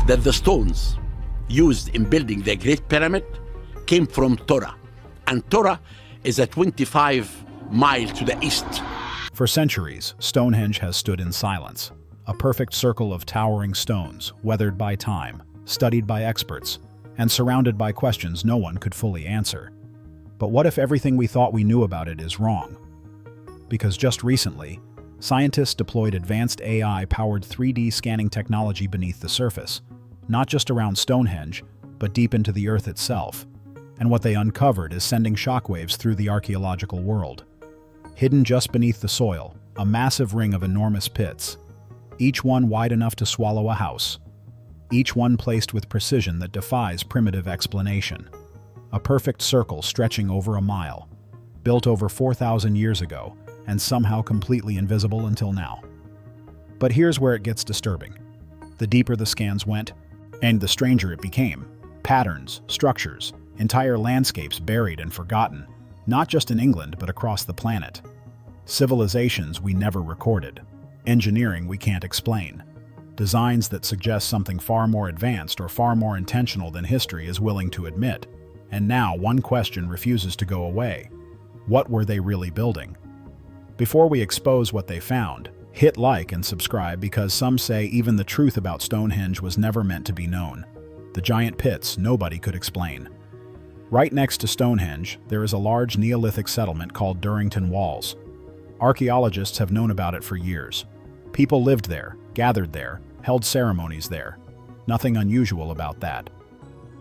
that the stones used in building the Great Pyramid came from Tora, and Tora is a 25 mile to the east. For centuries, Stonehenge has stood in silence, a perfect circle of towering stones, weathered by time, studied by experts, and surrounded by questions no one could fully answer. But what if everything we thought we knew about it is wrong? Because just recently, scientists deployed advanced AI-powered 3D scanning technology beneath the surface, not just around Stonehenge, but deep into the Earth itself. And what they uncovered is sending shockwaves through the archaeological world. Hidden just beneath the soil, a massive ring of enormous pits, each one wide enough to swallow a house, each one placed with precision that defies primitive explanation. A perfect circle stretching over a mile, built over 4,000 years ago, and somehow completely invisible until now. But here's where it gets disturbing. The deeper the scans went, and the stranger it became. Patterns, structures, entire landscapes buried and forgotten, not just in England but across the planet. Civilizations we never recorded. Engineering we can't explain. Designs that suggest something far more advanced or far more intentional than history is willing to admit. And now one question refuses to go away. What were they really building? Before we expose what they found, hit like and subscribe, because some say even the truth about Stonehenge was never meant to be known. The giant pits nobody could explain. Right next to Stonehenge, there is a large Neolithic settlement called Durrington Walls. Archaeologists have known about it for years. People lived there, gathered there, held ceremonies there. Nothing unusual about that.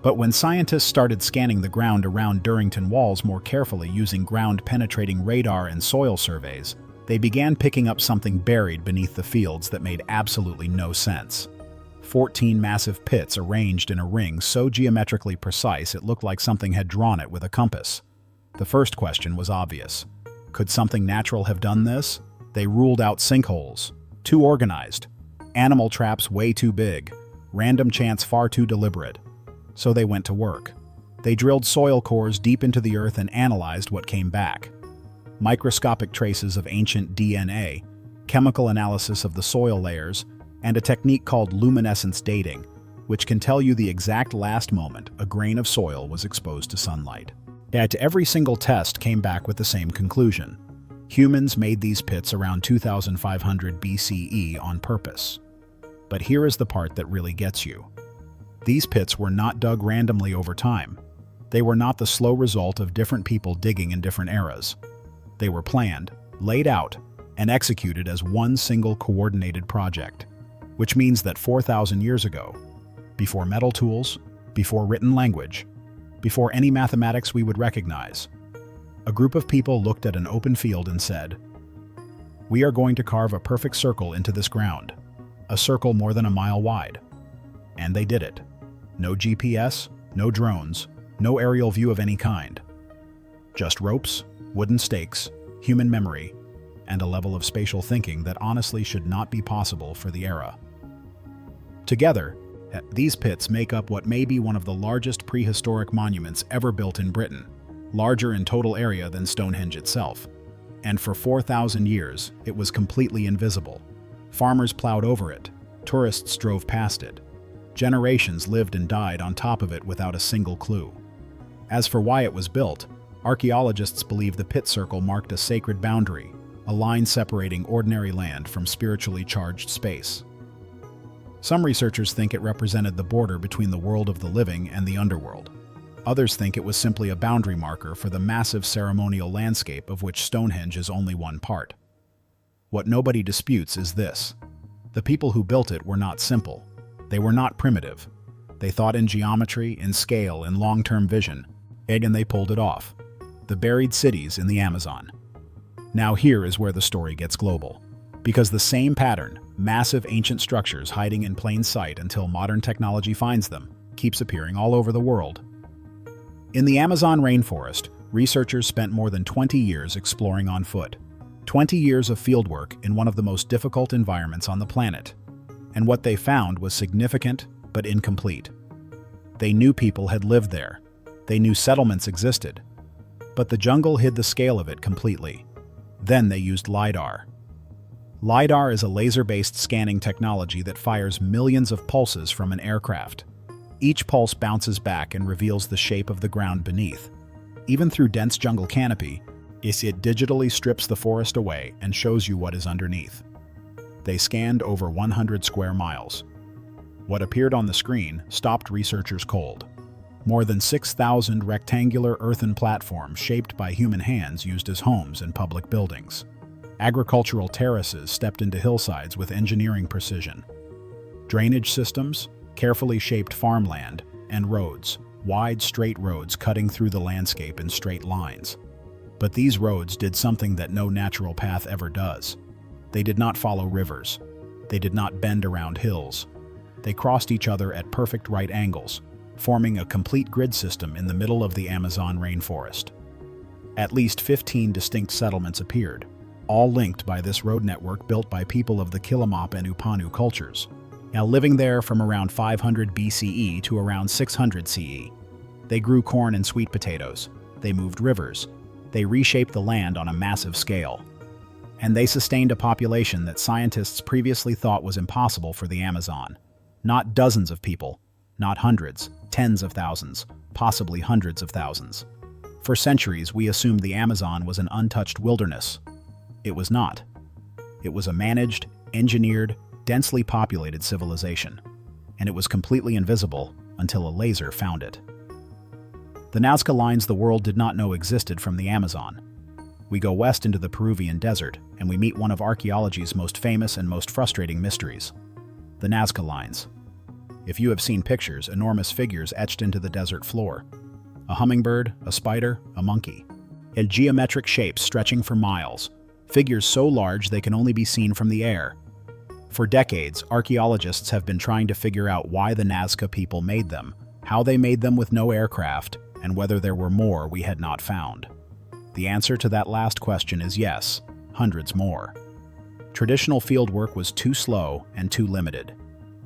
But when scientists started scanning the ground around Durrington Walls more carefully using ground-penetrating radar and soil surveys, they began picking up something buried beneath the fields that made absolutely no sense. 14 massive pits arranged in a ring so geometrically precise it looked like something had drawn it with a compass. The first question was obvious. Could something natural have done this? They ruled out sinkholes, too organized, animal traps way too big, random chance far too deliberate. So they went to work. They drilled soil cores deep into the earth and analyzed what came back. Microscopic traces of ancient DNA, chemical analysis of the soil layers, and a technique called luminescence dating, which can tell you the exact last moment a grain of soil was exposed to sunlight. Yet every single test came back with the same conclusion. Humans made these pits around 2500 BCE on purpose. But here is the part that really gets you. These pits were not dug randomly over time. They were not the slow result of different people digging in different eras. They were planned, laid out, and executed as one single coordinated project. Which means that 4,000 years ago, before metal tools, before written language, before any mathematics we would recognize, a group of people looked at an open field and said, "We are going to carve a perfect circle into this ground, a circle more than a mile wide." And they did it. No GPS, no drones, no aerial view of any kind. Just ropes, wooden stakes, human memory, and a level of spatial thinking that honestly should not be possible for the era. Together, these pits make up what may be one of the largest prehistoric monuments ever built in Britain, larger in total area than Stonehenge itself. And for 4,000 years, it was completely invisible. Farmers plowed over it, tourists drove past it. Generations lived and died on top of it without a single clue. As for why it was built, archaeologists believe the pit circle marked a sacred boundary, a line separating ordinary land from spiritually charged space. Some researchers think it represented the border between the world of the living and the underworld. Others think it was simply a boundary marker for the massive ceremonial landscape of which Stonehenge is only one part. What nobody disputes is this: the people who built it were not simple. They were not primitive. They thought in geometry, in scale, in long-term vision, and they pulled it off. The buried cities in the Amazon. Now here is where the story gets global. Because the same pattern, massive ancient structures hiding in plain sight until modern technology finds them, keeps appearing all over the world. In the Amazon rainforest, researchers spent more than 20 years exploring on foot. 20 years of fieldwork in one of the most difficult environments on the planet. And what they found was significant but incomplete. They knew people had lived there. They knew settlements existed. But the jungle hid the scale of it completely. Then they used LiDAR. LiDAR is a laser-based scanning technology that fires millions of pulses from an aircraft. Each pulse bounces back and reveals the shape of the ground beneath. Even through dense jungle canopy, it digitally strips the forest away and shows you what is underneath. They scanned over 100 square miles. What appeared on the screen stopped researchers cold. More than 6,000 rectangular earthen platforms shaped by human hands used as homes and public buildings. Agricultural terraces stepped into hillsides with engineering precision. Drainage systems, carefully shaped farmland, and roads, wide straight roads cutting through the landscape in straight lines. But these roads did something that no natural path ever does. They did not follow rivers. They did not bend around hills. They crossed each other at perfect right angles, forming a complete grid system in the middle of the Amazon rainforest. At least 15 distinct settlements appeared, all linked by this road network built by people of the Kilimop and Upanu cultures, now living there from around 500 BCE to around 600 CE. They grew corn and sweet potatoes. They moved rivers. They reshaped the land on a massive scale. And they sustained a population that scientists previously thought was impossible for the Amazon. Not dozens of people, not hundreds, tens of thousands, possibly hundreds of thousands. For centuries, we assumed the Amazon was an untouched wilderness. It was not. It was a managed, engineered, densely populated civilization, and it was completely invisible until a laser found it. The Nazca lines the world did not know existed from the Amazon. We go west into the Peruvian desert, and we meet one of archaeology's most famous and most frustrating mysteries: the Nazca lines. If you have seen pictures, enormous figures etched into the desert floor. A hummingbird, a spider, a monkey. In geometric shapes stretching for miles, figures so large they can only be seen from the air. For decades, archaeologists have been trying to figure out why the Nazca people made them, how they made them with no aircraft, and whether there were more we had not found. The answer to that last question is yes, hundreds more. Traditional fieldwork was too slow and too limited.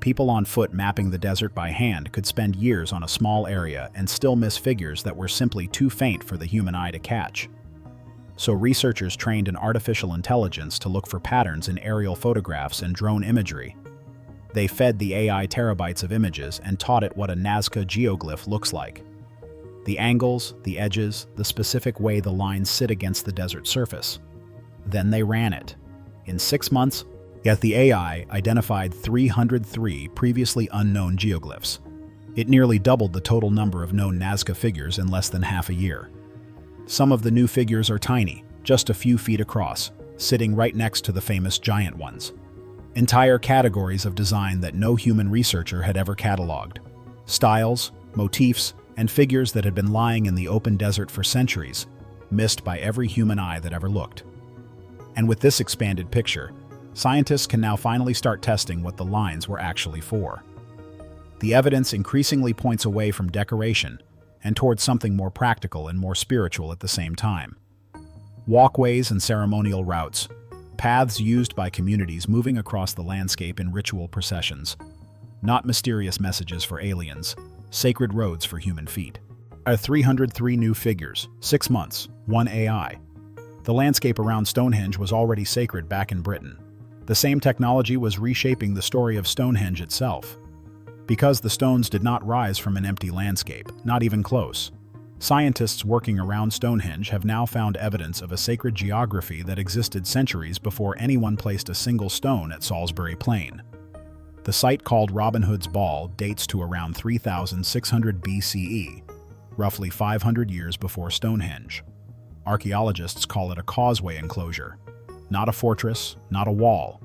People on foot mapping the desert by hand could spend years on a small area and still miss figures that were simply too faint for the human eye to catch. So researchers trained an artificial intelligence to look for patterns in aerial photographs and drone imagery. They fed the AI terabytes of images and taught it what a Nazca geoglyph looks like. The angles, the edges, the specific way the lines sit against the desert surface. Then they ran it. In 6 months, yet the AI identified 303 previously unknown geoglyphs. It nearly doubled the total number of known Nazca figures in less than half a year. Some of the new figures are tiny, just a few feet across, sitting right next to the famous giant ones. Entire categories of design that no human researcher had ever cataloged. Styles, motifs, and figures that had been lying in the open desert for centuries, missed by every human eye that ever looked. And with this expanded picture, scientists can now finally start testing what the lines were actually for. The evidence increasingly points away from decoration and towards something more practical and more spiritual at the same time. Walkways and ceremonial routes, paths used by communities moving across the landscape in ritual processions, not mysterious messages for aliens, sacred roads for human feet. 303 new figures, 6 months, 1 AI. The landscape around Stonehenge was already sacred back in Britain. The same technology was reshaping the story of Stonehenge itself. Because the stones did not rise from an empty landscape, not even close. Scientists working around Stonehenge have now found evidence of a sacred geography that existed centuries before anyone placed a single stone at Salisbury Plain. The site called Robin Hood's Ball dates to around 3600 BCE, roughly 500 years before Stonehenge. Archaeologists call it a causeway enclosure. Not a fortress, not a wall.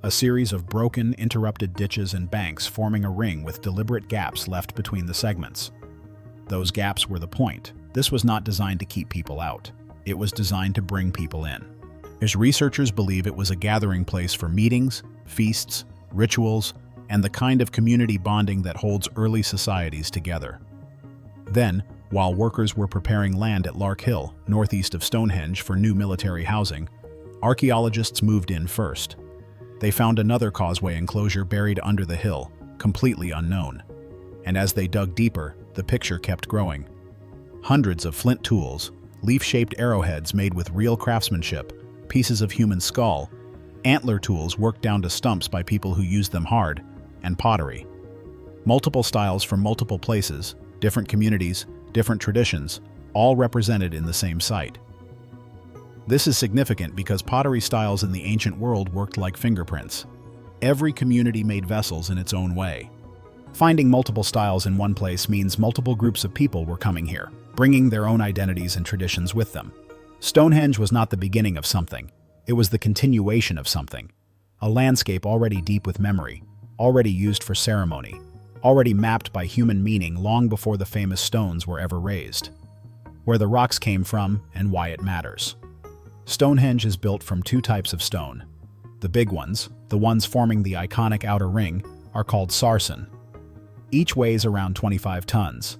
A series of broken, interrupted ditches and banks forming a ring with deliberate gaps left between the segments. Those gaps were the point. This was not designed to keep people out. It was designed to bring people in. As researchers believe it was a gathering place for meetings, feasts, rituals, and the kind of community bonding that holds early societies together. Then, while workers were preparing land at Lark Hill, northeast of Stonehenge, for new military housing, archaeologists moved in first. They found another causeway enclosure buried under the hill, completely unknown. And as they dug deeper, the picture kept growing. Hundreds of flint tools, leaf-shaped arrowheads made with real craftsmanship, pieces of human skull, Antler tools worked down to stumps by people who used them hard, and pottery. Multiple styles from multiple places, different communities, different traditions, all represented in the same site. This is significant because pottery styles in the ancient world worked like fingerprints. Every community made vessels in its own way. Finding multiple styles in one place means multiple groups of people were coming here, bringing their own identities and traditions with them. Stonehenge was not the beginning of something. It was the continuation of something. A landscape already deep with memory, already used for ceremony, already mapped by human meaning long before the famous stones were ever raised. Where the rocks came from and why it matters. Stonehenge is built from two types of stone. The big ones, the ones forming the iconic outer ring, are called sarsen. Each weighs around 25 tons.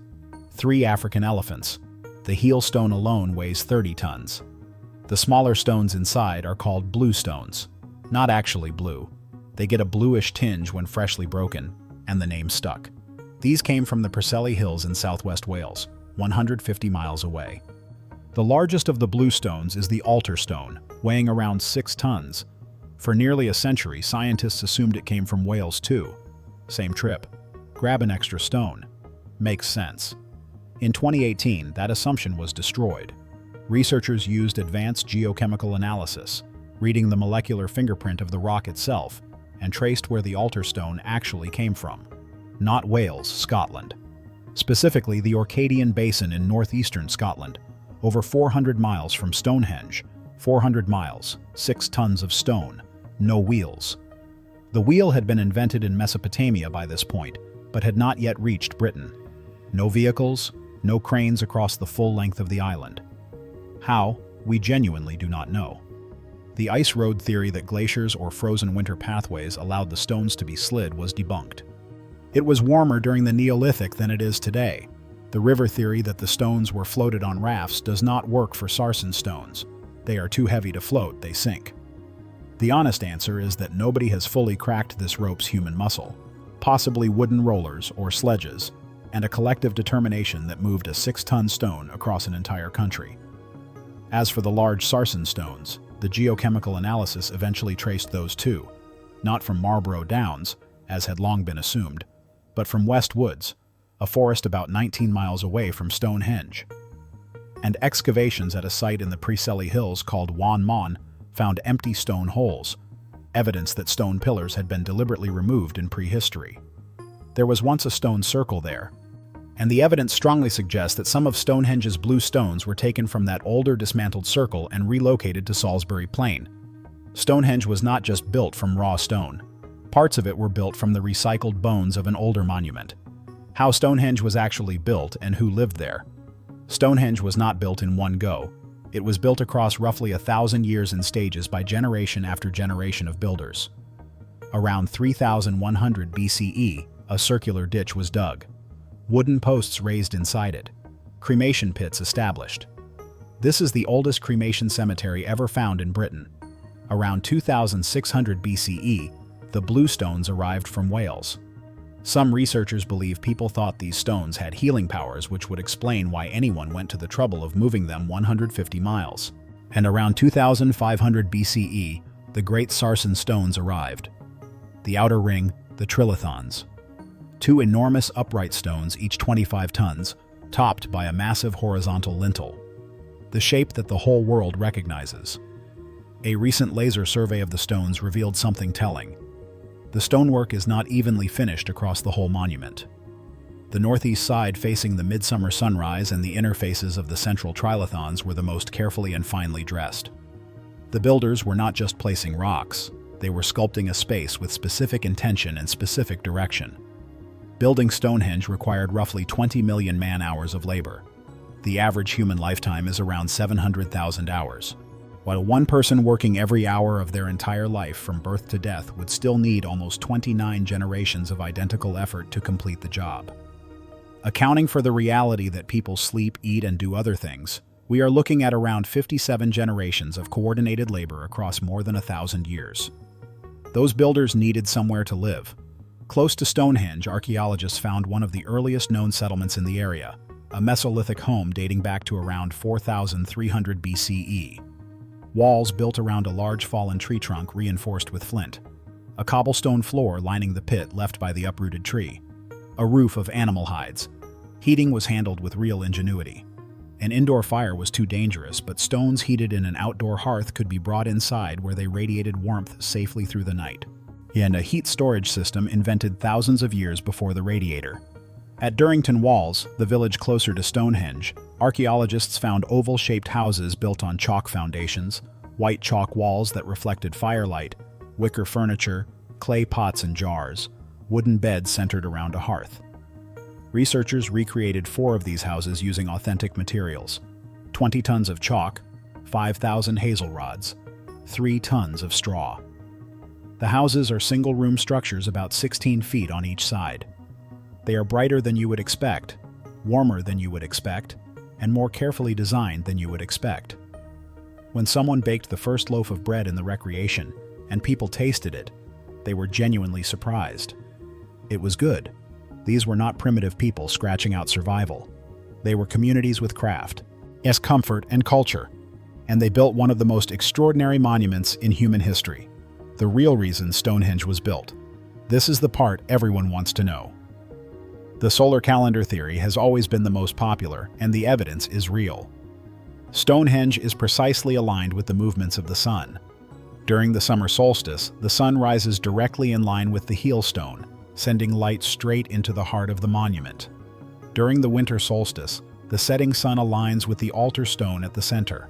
3 African elephants. The heel stone alone weighs 30 tons. The smaller stones inside are called blue stones. Not actually blue. They get a bluish tinge when freshly broken, and the name stuck. These came from the Preseli Hills in southwest Wales, 150 miles away. The largest of the blue stones is the altar stone, weighing around 6 tons. For nearly a century, scientists assumed it came from Wales too. Same trip. Grab an extra stone. Makes sense. In 2018, that assumption was destroyed. Researchers used advanced geochemical analysis, reading the molecular fingerprint of the rock itself, and traced where the altar stone actually came from. Not Wales, Scotland. Specifically, the Orcadian Basin in northeastern Scotland, over 400 miles from Stonehenge. 400 miles, 6 tons of stone, no wheels. The wheel had been invented in Mesopotamia by this point, but had not yet reached Britain. No vehicles, no cranes across the full length of the island. How? We genuinely do not know. The ice road theory that glaciers or frozen winter pathways allowed the stones to be slid was debunked. It was warmer during the Neolithic than it is today. The river theory that the stones were floated on rafts does not work for sarsen stones. They are too heavy to float, they sink. The honest answer is that nobody has fully cracked this rope's human muscle, possibly wooden rollers or sledges, and a collective determination that moved a 6-ton stone across an entire country. As for the large sarsen stones, the geochemical analysis eventually traced those too, not from Marlborough Downs, as had long been assumed, but from West Woods, a forest about 19 miles away from Stonehenge. And excavations at a site in the Preseli Hills called Wan Mon found empty stone holes, evidence that stone pillars had been deliberately removed in prehistory. There was once a stone circle there, and the evidence strongly suggests that some of Stonehenge's blue stones were taken from that older dismantled circle and relocated to Salisbury Plain. Stonehenge was not just built from raw stone. Parts of it were built from the recycled bones of an older monument. How Stonehenge was actually built and who lived there. Stonehenge was not built in one go. It was built across roughly 1,000 years in stages by generation after generation of builders. Around 3,100 BCE, a circular ditch was dug. Wooden posts raised inside it. Cremation pits established. This is the oldest cremation cemetery ever found in Britain. Around 2,600 BCE, the blue stones arrived from Wales. Some researchers believe people thought these stones had healing powers, which would explain why anyone went to the trouble of moving them 150 miles. And around 2,500 BCE, the great sarsen stones arrived. The outer ring, the trilithons. 2 enormous upright stones, each 25 tons, topped by a massive horizontal lintel. The shape that the whole world recognizes. A recent laser survey of the stones revealed something telling. The stonework is not evenly finished across the whole monument. The northeast side facing the midsummer sunrise and the inner faces of the central trilithons were the most carefully and finely dressed. The builders were not just placing rocks, they were sculpting a space with specific intention and specific direction. Building Stonehenge required roughly 20 million man-hours of labor. The average human lifetime is around 700,000 hours. While one person working every hour of their entire life from birth to death would still need almost 29 generations of identical effort to complete the job. Accounting for the reality that people sleep, eat, and do other things, we are looking at around 57 generations of coordinated labor across more than 1,000 years. Those builders needed somewhere to live. Close to Stonehenge, archaeologists found one of the earliest known settlements in the area, a Mesolithic home dating back to around 4,300 BCE. Walls built around a large fallen tree trunk reinforced with flint. A cobblestone floor lining the pit left by the uprooted tree. A roof of animal hides. Heating was handled with real ingenuity. An indoor fire was too dangerous, but stones heated in an outdoor hearth could be brought inside where they radiated warmth safely through the night. And a heat storage system invented thousands of years before the radiator. At Durrington Walls, the village closer to Stonehenge, archaeologists found oval-shaped houses built on chalk foundations, white chalk walls that reflected firelight, wicker furniture, clay pots and jars, wooden beds centered around a hearth. Researchers recreated 4 of these houses using authentic materials: 20 tons of chalk, 5,000 hazel rods, 3 tons of straw. The houses are single-room structures about 16 feet on each side. They are brighter than you would expect, warmer than you would expect, and more carefully designed than you would expect. When someone baked the first loaf of bread in the recreation, and people tasted it, they were genuinely surprised. It was good. These were not primitive people scratching out survival. They were communities with craft, comfort, and culture, and they built one of the most extraordinary monuments in human history. The real reason Stonehenge was built. This is the part everyone wants to know. The solar calendar theory has always been the most popular, and the evidence is real. Stonehenge is precisely aligned with the movements of the sun. During the summer solstice, the sun rises directly in line with the heel stone, sending light straight into the heart of the monument. During the winter solstice, the setting sun aligns with the altar stone at the center.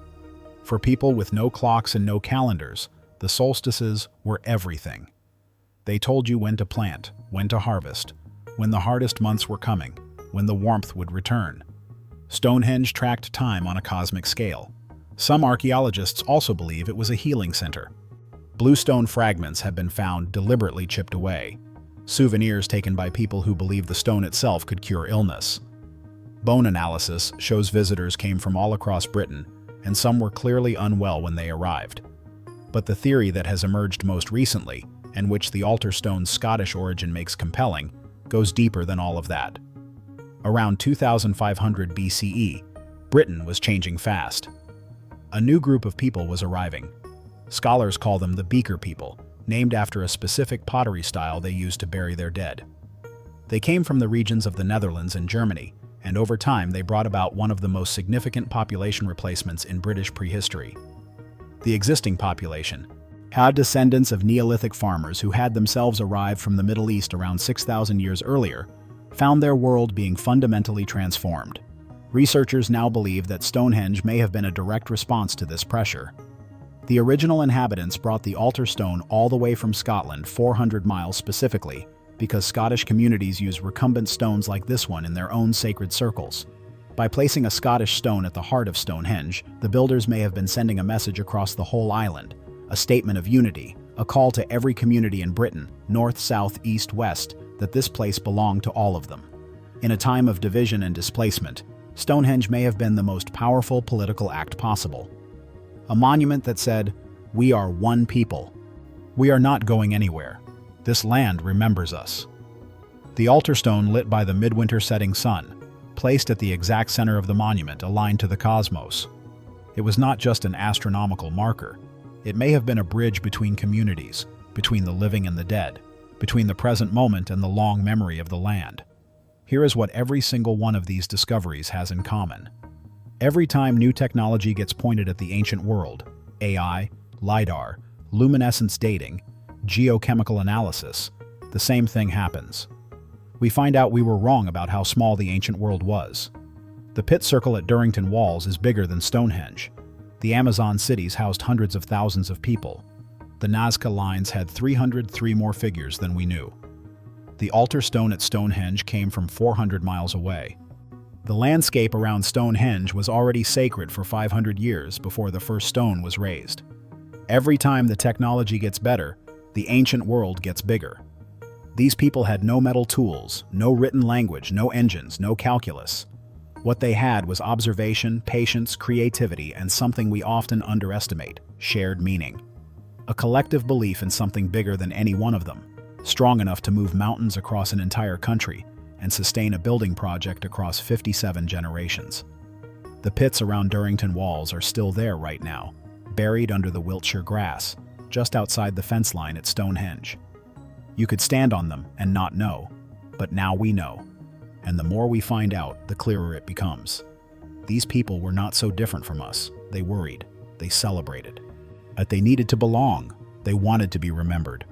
For people with no clocks and no calendars, the solstices were everything. They told you when to plant, when to harvest, when the hardest months were coming, when the warmth would return. Stonehenge tracked time on a cosmic scale. Some archaeologists also believe it was a healing center. Bluestone fragments have been found deliberately chipped away, souvenirs taken by people who believed the stone itself could cure illness. Bone analysis shows visitors came from all across Britain, and some were clearly unwell when they arrived. But the theory that has emerged most recently, and which the altar stone's Scottish origin makes compelling, goes deeper than all of that. Around 2500 BCE, Britain was changing fast. A new group of people was arriving. Scholars call them the Beaker people, named after a specific pottery style they used to bury their dead. They came from the regions of the Netherlands and Germany, and over time they brought about one of the most significant population replacements in British prehistory. The existing population had descendants of Neolithic farmers who had themselves arrived from the Middle East around 6,000 years earlier, found their world being fundamentally transformed. Researchers now believe that Stonehenge may have been a direct response to this pressure. The original inhabitants brought the altar stone all the way from Scotland, 400 miles specifically, because Scottish communities use recumbent stones like this one in their own sacred circles. By placing a Scottish stone at the heart of Stonehenge, the builders may have been sending a message across the whole island, a statement of unity, a call to every community in Britain, north, south, east, west, that this place belonged to all of them. In a time of division and displacement, Stonehenge may have been the most powerful political act possible. A monument that said, "We are one people. We are not going anywhere. This land remembers us." The altar stone lit by the midwinter setting sun, placed at the exact center of the monument aligned to the cosmos. It was not just an astronomical marker. It may have been a bridge between communities, between the living and the dead, between the present moment and the long memory of the land. Here is what every single one of these discoveries has in common. Every time new technology gets pointed at the ancient world, AI, LiDAR, luminescence dating, geochemical analysis, the same thing happens. We find out we were wrong about how small the ancient world was. The pit circle at Durrington Walls is bigger than Stonehenge. The Amazon cities housed hundreds of thousands of people. The Nazca lines had 303 more figures than we knew. The altar stone at Stonehenge came from 400 miles away. The landscape around Stonehenge was already sacred for 500 years before the first stone was raised. Every time the technology gets better, the ancient world gets bigger. These people had no metal tools, no written language, no engines, no calculus. What they had was observation, patience, creativity, and something we often underestimate: shared meaning. A collective belief in something bigger than any one of them, strong enough to move mountains across an entire country and sustain a building project across 57 generations. The pits around Durrington Walls are still there right now, buried under the Wiltshire grass, just outside the fence line at Stonehenge. You could stand on them and not know, but now we know. And the more we find out, the clearer it becomes. These people were not so different from us. They worried. They celebrated. But they needed to belong. They wanted to be remembered.